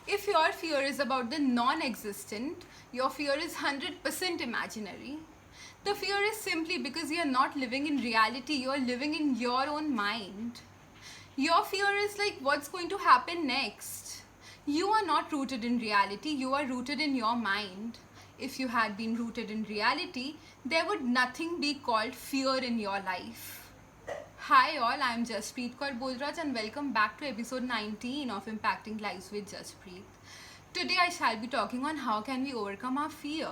If your fear is about the non-existent, your fear is 100% imaginary. The fear is simply because you are not living in reality, you are living in your own mind. Your fear is like what's going to happen next. You are not rooted in reality, you are rooted in your mind. If you had been rooted in reality, there would nothing be called fear in your life. Hi all, I am Jaspreet Kaur Bolraj and welcome back to episode 19 of Impacting Lives with Jaspreet. Today I shall be talking on how can we overcome our fear.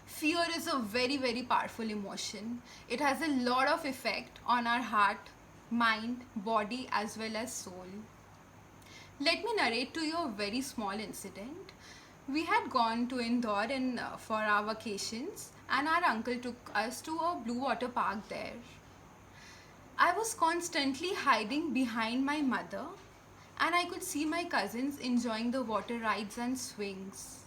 Fear is a very powerful emotion. It has a lot of effect on our heart, mind, body as well as soul. Let me narrate to you a very small incident. We had gone to Indore for our vacations and our uncle took us to a blue water park there. I was constantly hiding behind my mother and I could see my cousins enjoying the water rides and swings.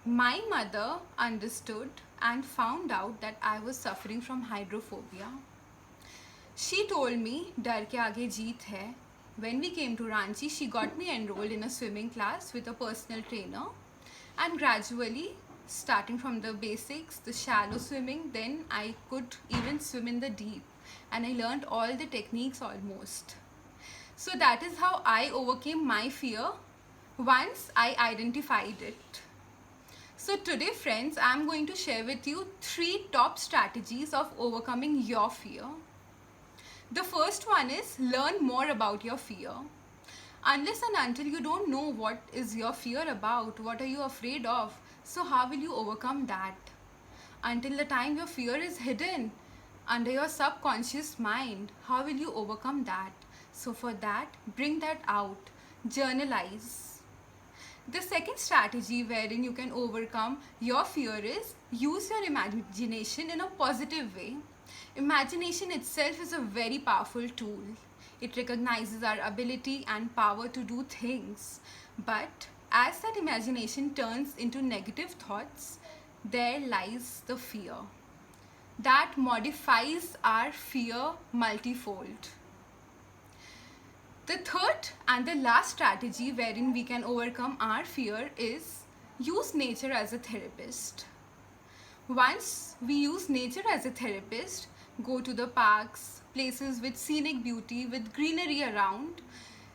My mother understood and found out that I was suffering from hydrophobia. She told me, "Dar ke aage jeet hai." When we came to Ranchi, she got me enrolled in a swimming class with a personal trainer, and gradually, starting from the basics, the shallow swimming, then I could even swim in the deep, and I learned all the techniques almost. So that is how I overcame my fear once I identified it. So today friends, I am going to share with you 3 top strategies of overcoming your fear. The first one is learn more about your fear. Unless and until you don't know what is your fear about, what are you afraid of, so how will you overcome that? Until the time your fear is hidden under your subconscious mind, how will you overcome that? So for that, bring that out, journalize. The second strategy wherein you can overcome your fear is use your imagination in a positive way. Imagination itself is a very powerful tool. It recognizes our ability and power to do things. But as that imagination turns into negative thoughts, there lies the fear. That modifies our fear multifold. The third and the last strategy wherein we can overcome our fear is use nature as a therapist. Once we use nature as a therapist, go to the parks, places with scenic beauty, with greenery around,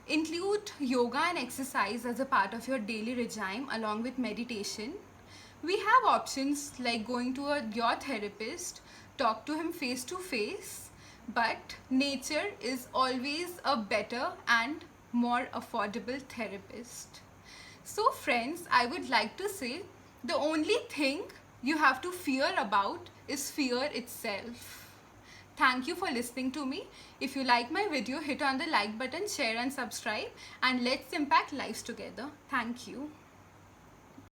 include yoga and exercise as a part of your daily regime along with meditation. We have options like going to your therapist, talk to him face to face, but nature is always a better and more affordable therapist. So friends, I would like to say the only thing you have to fear about is fear itself. Thank you for listening to me. If you like my video, hit on the like button, share and subscribe, and let's impact lives together. Thank you.